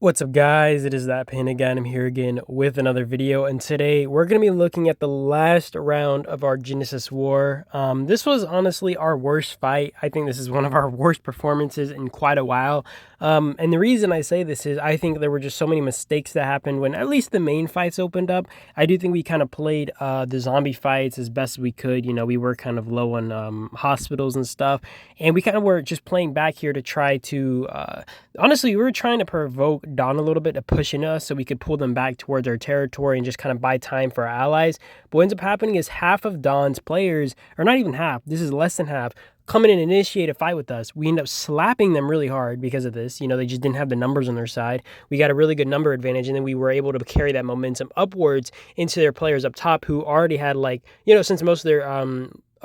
What's up guys, it is that Pain again. I'm here again with another video, and today we're going to be looking at the last round of our Genesis War. This was honestly our worst fight. I think this is one of our worst performances in quite a while. And the reason I say this is I think there were just so many mistakes that happened when at least the main fights opened up. I do think we kind of played the zombie fights as best as we could. You know, we were kind of low on hospitals and stuff, and we kind of were just playing back here to try to, honestly, we were trying to provoke Dawn a little bit to push in us so we could pull them back towards our territory and just kind of buy time for our allies. But what ends up happening is half of Dawn's players, or not even half, this is less than half, come in and initiate a fight with us. We end up slapping them really hard because of this. You know, they just didn't have the numbers on their side. We got a really good number advantage, and then we were able to carry that momentum upwards into their players up top who already had, like, you know, since most of their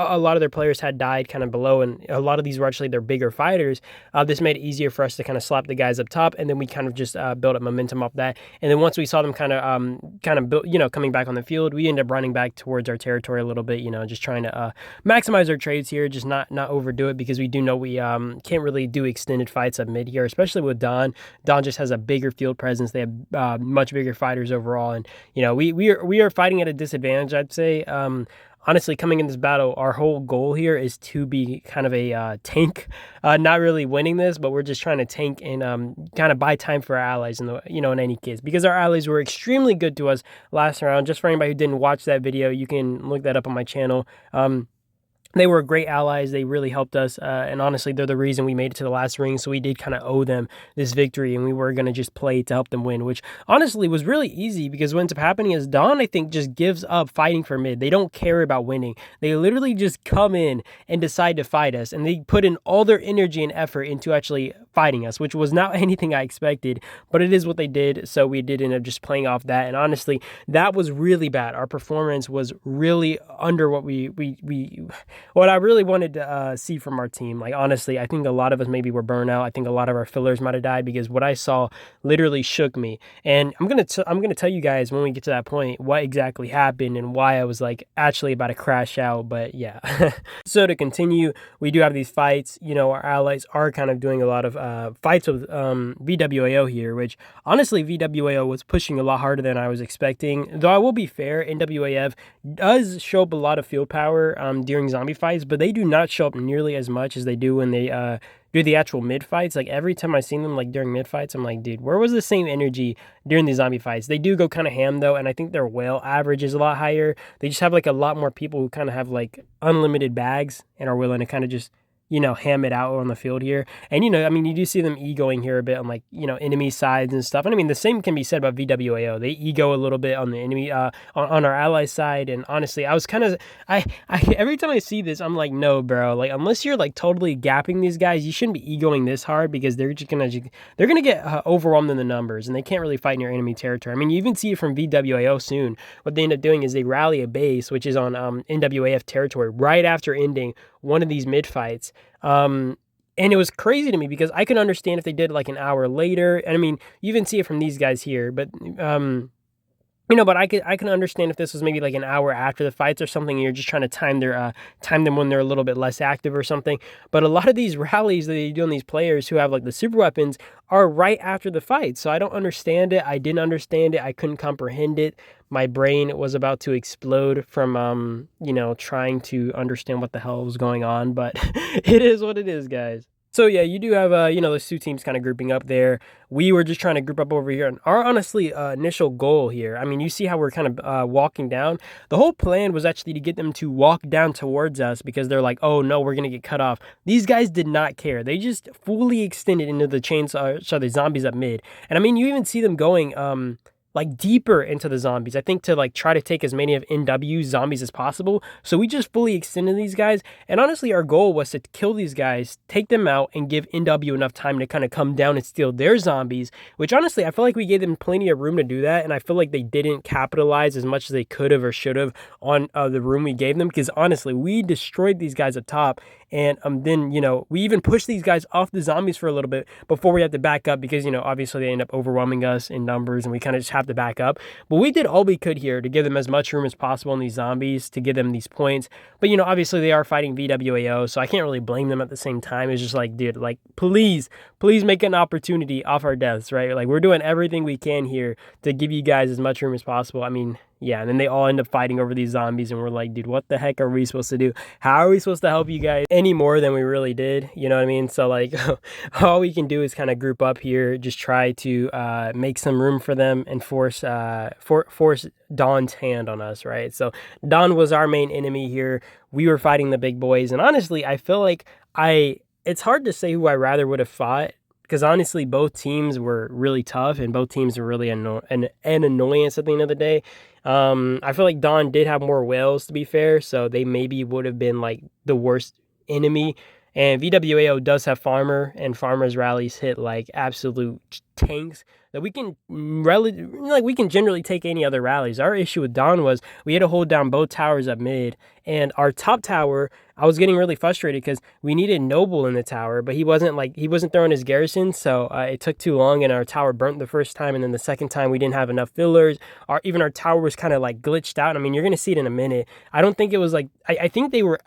a lot of their players had died kind of below, and a lot of these were actually their bigger fighters. This made it easier for us to kind of slap the guys up top, and then we kind of just built up momentum off that. And then once we saw them kind of build, you know, coming back on the field, we ended up running back towards our territory a little bit, you know, just trying to maximize our trades here, just not overdo it, because we do know we can't really do extended fights up mid here, especially with Dawn. Dawn just has a bigger field presence. They have much bigger fighters overall, and you know, we are fighting at a disadvantage, I'd say. Honestly, coming in this battle, our whole goal here is to be kind of a tank, not really winning this, but we're just trying to tank and kind of buy time for our allies, in any case, because our allies were extremely good to us last round. Just for anybody who didn't watch that video, you can look that up on my channel. They were great allies. They really helped us, and honestly, they're the reason we made it to the last ring, so we did kind of owe them this victory, and we were going to just play to help them win, which honestly was really easy, because what ends up happening is Dawn, I think, just gives up fighting for mid. They don't care about winning. They literally just come in and decide to fight us, and they put in all their energy and effort into actually fighting us, which was not anything I expected, but it is what they did, so we did end up just playing off that, and honestly, that was really bad. Our performance was really under what I really wanted to see from our team. Like, honestly, I think a lot of us maybe were burnt out. I think a lot of our fillers might have died, because what I saw literally shook me. And I'm gonna tell you guys when we get to that point what exactly happened and why I was like actually about to crash out. But yeah. So to continue, we do have these fights. You know, our allies are kind of doing a lot of fights with VWAO here, which honestly VWAO was pushing a lot harder than I was expecting. Though I will be fair, NWAF does show up a lot of field power during zombie fights, but they do not show up nearly as much as they do when they do the actual mid fights. Like, every time I seen them, like, during mid fights, I'm like, dude, where was the same energy during the zombie fights? They do go kind of ham though, and I think their whale average is a lot higher. They just have like a lot more people who kind of have like unlimited bags and are willing to kind of just, you know, ham it out on the field here. And, you know, I mean, you do see them egoing here a bit on, like, you know, enemy sides and stuff. And I mean, the same can be said about VWAO. They ego a little bit on the enemy, on our ally side. And honestly, I was kind of, every time I see this, I'm like, no, bro, like, unless you're like totally gapping these guys, you shouldn't be egoing this hard, because they're going to get overwhelmed in the numbers, and they can't really fight in your enemy territory. I mean, you even see it from VWAO soon. What they end up doing is they rally a base, which is on NWAF territory, right after ending one of these mid fights. And it was crazy to me, because I can understand if they did like an hour later. And I mean, you even see it from these guys here, but you know, but I can understand if this was maybe like an hour after the fights or something, and you're just trying to time them when they're a little bit less active or something. But a lot of these rallies that they do on these players who have like the super weapons are right after the fight. So I don't understand it. I didn't understand it. I couldn't comprehend it. My brain was about to explode from you know, trying to understand what the hell was going on. But it is what it is, guys. So yeah, you do have, you know, those two teams kind of grouping up there. We were just trying to group up over here. And our, honestly, initial goal here, I mean, you see how we're kind of walking down. The whole plan was actually to get them to walk down towards us, because they're like, oh no, we're going to get cut off. These guys did not care. They just fully extended into the chainsaw, so the zombies up mid. And I mean, you even see them going, like, deeper into the zombies, I think, to like try to take as many of NW's zombies as possible. So we just fully extended these guys, and honestly our goal was to kill these guys, take them out, and give NW enough time to kind of come down and steal their zombies, which honestly I feel like we gave them plenty of room to do that, and I feel like they didn't capitalize as much as they could have or should have on the room we gave them, because honestly we destroyed these guys up top. And then, you know, we even pushed these guys off the zombies for a little bit before we had to back up, because, you know, obviously they end up overwhelming us in numbers, and we kind of just have to back up. But we did all we could here to give them as much room as possible in these zombies to give them these points. But, obviously they are fighting VWAO, so I can't really blame them at the same time. It's just like, dude, like, please make an opportunity off our deaths, right? Like, we're doing everything we can here to give you guys as much room as possible. I mean, yeah, and then they all end up fighting over these zombies, and we're like, dude, what the heck are we supposed to do? How are we supposed to help you guys any more than we really did? You know what I mean? So, like, all we can do is kind of group up here, just try to make some room for them and force Dawn's hand on us, right? So, Dawn was our main enemy here. We were fighting the big boys, and honestly, I feel like it's hard to say who I rather would have fought, because honestly, both teams were really tough, and both teams were really an annoyance at the end of the day. I feel like Dawn did have more whales, to be fair, so they maybe would have been like the worst enemy. And VWAO does have Farmer, and Farmer's rallies hit like absolute tanks that we can we can generally take any other rallies. Our issue with Dawn was we had to hold down both towers up mid, and our top tower, I was getting really frustrated because we needed Noble in the tower, but he wasn't throwing his garrison, so it took too long, and our tower burnt the first time, and then the second time we didn't have enough fillers. Even our tower was kind of like glitched out. I mean, you're gonna see it in a minute. I don't think it was like I think they were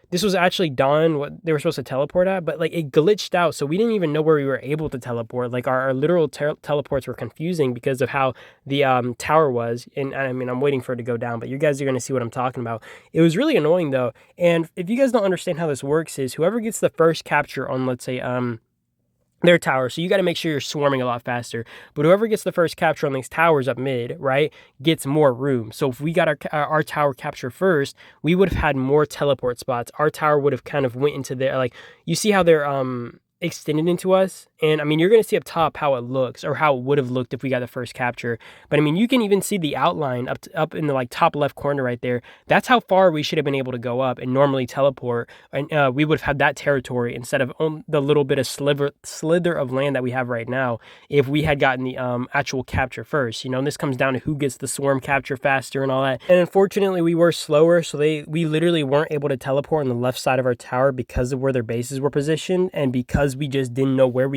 this was actually Dawn, what they were supposed to teleport at, but like it glitched out, so we didn't even know where we were able to teleport. Like our literal teleports were confusing because of how the tower was. And I mean, I'm waiting for it to go down, but you guys are going to see what I'm talking about. It was really annoying though. And if you guys don't understand how this works, is whoever gets the first capture on, let's say, their tower, so you got to make sure you're swarming a lot faster, but whoever gets the first capture on these towers up mid, right, gets more room. So if we got our tower capture first, we would have had more teleport spots. Our tower would have kind of went into there, like, you see how they're extended into us. And I mean, you're going to see up top how it looks, or how it would have looked if we got the first capture. But I mean, you can even see the outline up in the like top left corner right there. That's how far we should have been able to go up and normally teleport, and we would have had that territory instead of the little bit of slither of land that we have right now if we had gotten the actual capture first. And this comes down to who gets the swarm capture faster and all that. And unfortunately, we were slower, so we literally weren't able to teleport on the left side of our tower because of where their bases were positioned, and because we just didn't know where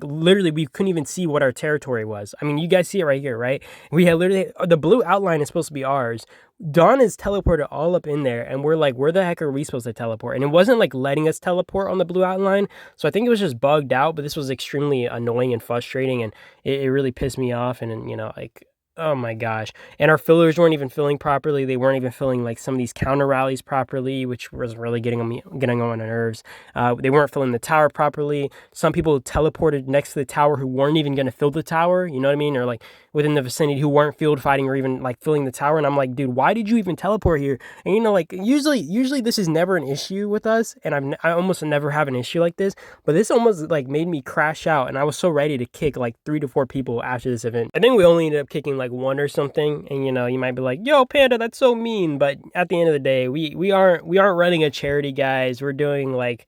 literally we couldn't even see what our territory was. I mean, you guys see it right here, right? We had literally, the blue outline is supposed to be ours. Dawn is teleported all up in there, and we're like, where the heck are we supposed to teleport? And it wasn't like letting us teleport on the blue outline, so I think it was just bugged out. But this was extremely annoying and frustrating, and it really pissed me off. And like, oh my gosh. And our fillers weren't even filling properly. They weren't even filling like some of these counter rallies properly, which was really getting on my nerves. They weren't filling the tower properly. Some people teleported next to the tower who weren't even going to fill the tower, you know what I mean? Or like within the vicinity who weren't field fighting or even like filling the tower. And I'm like, dude, why did you even teleport here? And like usually this is never an issue with us, and I almost never have an issue like this, but this almost like made me crash out, and I was so ready to kick like 3 to 4 people after this event. I think we only ended up kicking like 1 or something, and you might be like, yo, Panda, that's so mean, but at the end of the day, we aren't running a charity, guys. We're doing like,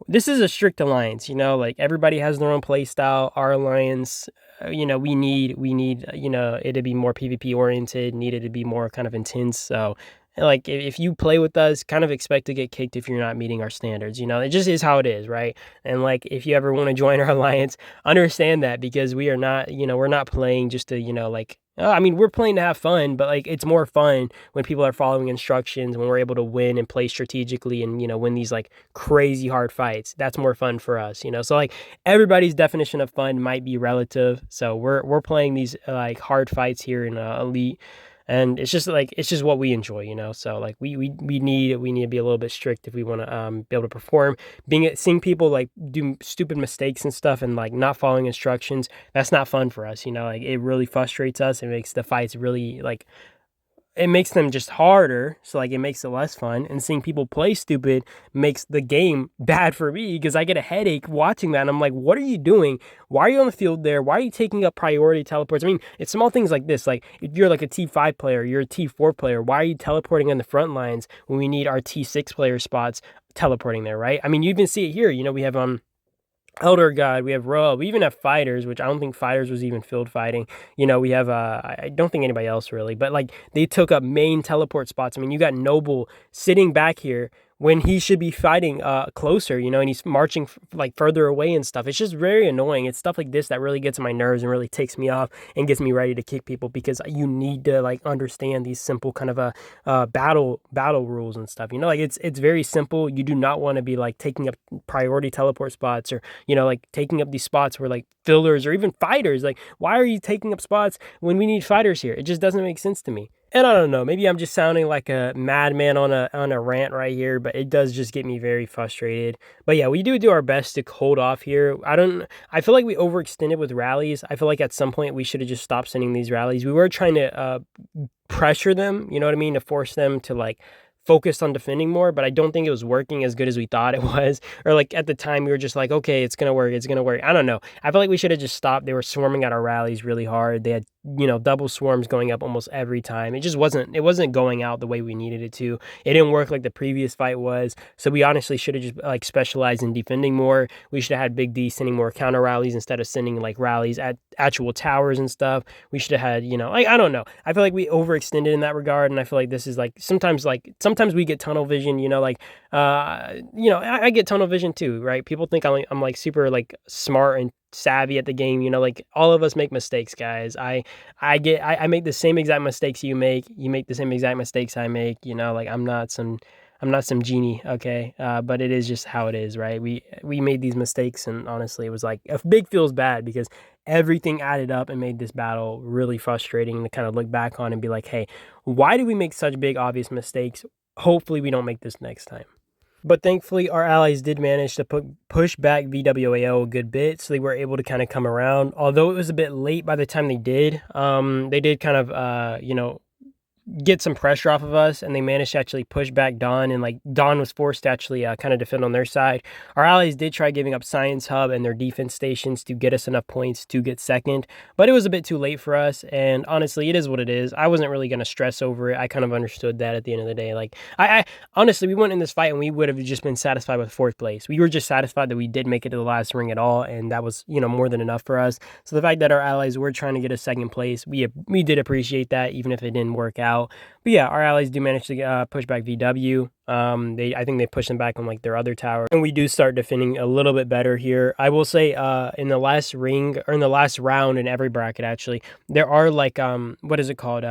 this is a strict alliance, like everybody has their own play style. Our alliance, we need it to be more PvP oriented, needed to be more kind of intense. So like, if you play with us, kind of expect to get kicked if you're not meeting our standards. It just is how it is, right? And like, if you ever want to join our alliance, understand that, because we are not, we're not playing just to, like, I mean, we're playing to have fun, but like, it's more fun when people are following instructions, when we're able to win and play strategically and, win these like crazy hard fights. That's more fun for us, So like, everybody's definition of fun might be relative. So we're playing these like hard fights here in Elite. And it's just what we enjoy, So like we need to be a little bit strict if we want to be able to perform. Seeing people like do stupid mistakes and stuff and like not following instructions, that's not fun for us, Like, it really frustrates us. It makes the fights really like, it makes them just harder, so like it makes it less fun. And seeing people play stupid makes the game bad for me, because I get a headache watching that, and I'm like, what are you doing? Why are you on the field there? Why are you taking up priority teleports? I mean, it's small things like this. Like, if you're like a T5 player, you're a T4 player, why are you teleporting on the front lines when we need our T6 player spots teleporting there, right? I mean, you even see it here. We have Elder God, we have Roa, we even have Fighters, which I don't think Fighters was even field fighting. We have, I don't think anybody else really, but like, they took up main teleport spots. I mean, you got Noble sitting back here when he should be fighting closer, you know, and he's marching like further away and stuff. It's just very annoying. It's stuff like this that really gets on my nerves and really takes me off and gets me ready to kick people, because you need to like understand these simple kind of battle rules and stuff. You know, like it's very simple. You do not want to be like taking up priority teleport spots, or you know, like taking up these spots where like fillers or even fighters. Like, why are you taking up spots when we need fighters here? It just doesn't make sense to me. And I don't know, maybe I'm just sounding like a madman on a rant right here, but it does just get me very frustrated. But yeah, we do our best to hold off here. I feel like we overextended with rallies. I feel like at some point we should have just stopped sending these rallies. We were trying to pressure them, you know what I mean, to force them to like focused on defending more, but I don't think it was working as good as we thought it was. Or like at the time we were just like, okay, it's gonna work, it's gonna work. I don't know. I feel like we should have just stopped. They were swarming at our rallies really hard. They had, you know, double swarms going up almost every time. It wasn't going out the way we needed it to. It didn't work like the previous fight was. So we honestly should have just like specialized in defending more. We should have had Big D sending more counter rallies instead of sending like rallies at actual towers and stuff. We should have had, you know, like I don't know. I feel like we overextended in that regard, and I feel like this is like sometimes we get tunnel vision, you know, like you know, I get tunnel vision too, right? People think I'm like super like smart and savvy at the game, you know, like all of us make mistakes, guys. I make the same exact mistakes you make the same exact mistakes I make, you know, like I'm not some genie, okay? But it is just how it is, right? We made these mistakes, and honestly, it was like a big feels bad because everything added up and made this battle really frustrating to kind of look back on and be like, hey, why did we make such big obvious mistakes? Hopefully we don't make this next time. But thankfully, our allies did manage to push back VWAO a good bit, so they were able to kind of come around. Although it was a bit late by the time they did kind of, you know, get some pressure off of us, and they managed to actually push back Dawn, and like Dawn was forced to actually kind of defend on their side. Our allies did try giving up Science Hub and their defense stations to get us enough points to get second, but it was a bit too late for us, and honestly, it is what it is. I wasn't really going to stress over it. I kind of understood that at the end of the day. Like, I honestly, we went in this fight and we would have just been satisfied with fourth place. We were just satisfied that we did make it to the last ring at all, and that was, you know, more than enough for us. So the fact that our allies were trying to get a second place, we did appreciate that, even if it didn't work out. But yeah, our allies do manage to push back VW. I think they push them back on like their other tower, and we do start defending a little bit better here. I will say, in the last ring, or in the last round in every bracket, actually, there are like what is it called?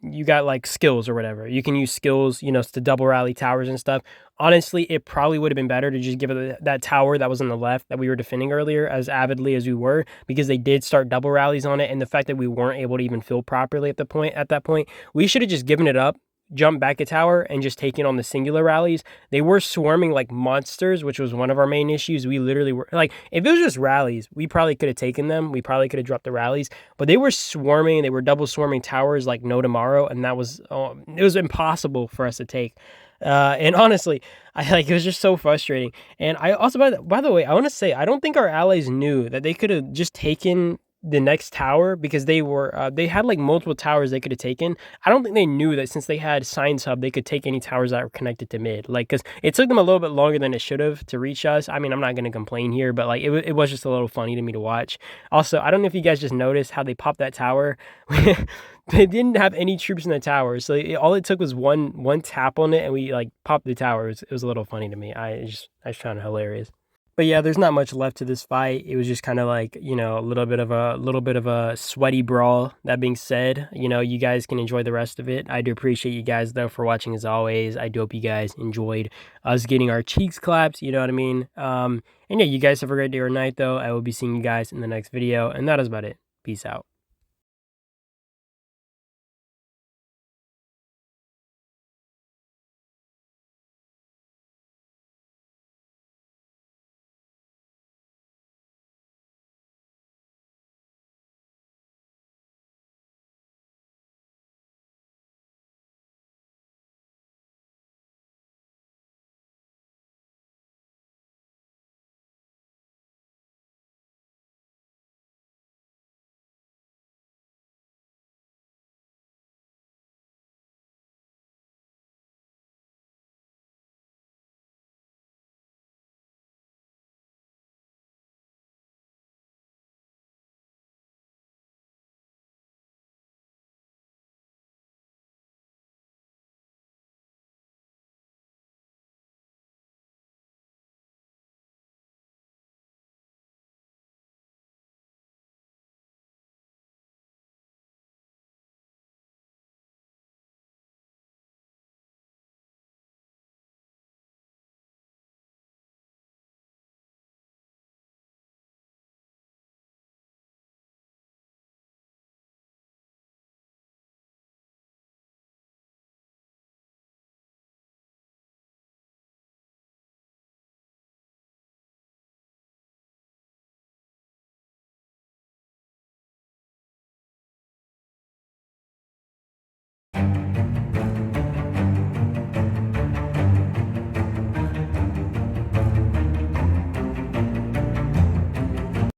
You got like skills or whatever. You can use skills, you know, to double rally towers and stuff. Honestly, it probably would have been better to just give it that tower that was on the left that we were defending earlier as avidly as we were, because they did start double rallies on it, and the fact that we weren't able to even fill properly at that point, we should have just given it up, jump back a tower, and just taking on the singular rallies. They were swarming like monsters, which was one of our main issues. We literally were like, if it was just rallies, we probably could have taken them. We probably could have dropped the rallies, but they were swarming. They were double swarming towers like no tomorrow, and that was it was impossible for us to take. And honestly, it was just so frustrating. And I also, by the way, I want to say, I don't think our allies knew that they could have just taken the next tower, because they had like multiple towers they could have taken. I don't think they knew that since they had Science Hub, they could take any towers that were connected to mid. Like, because it took them a little bit longer than it should have to reach us. I mean, I'm not going to complain here, but like it was just a little funny to me to watch. Also, I don't know if you guys just noticed how they popped that tower. They didn't have any troops in the tower, so all it took was one tap on it, and we like popped the tower. It was a little funny to me. I just found it hilarious. But yeah, there's not much left to this fight. It was just kind of like, you know, a little bit of a sweaty brawl. That being said, you know, you guys can enjoy the rest of it. I do appreciate you guys though for watching as always. I do hope you guys enjoyed us getting our cheeks clapped. You know what I mean? And yeah, you guys have a great day or night though. I will be seeing you guys in the next video, and that is about it. Peace out.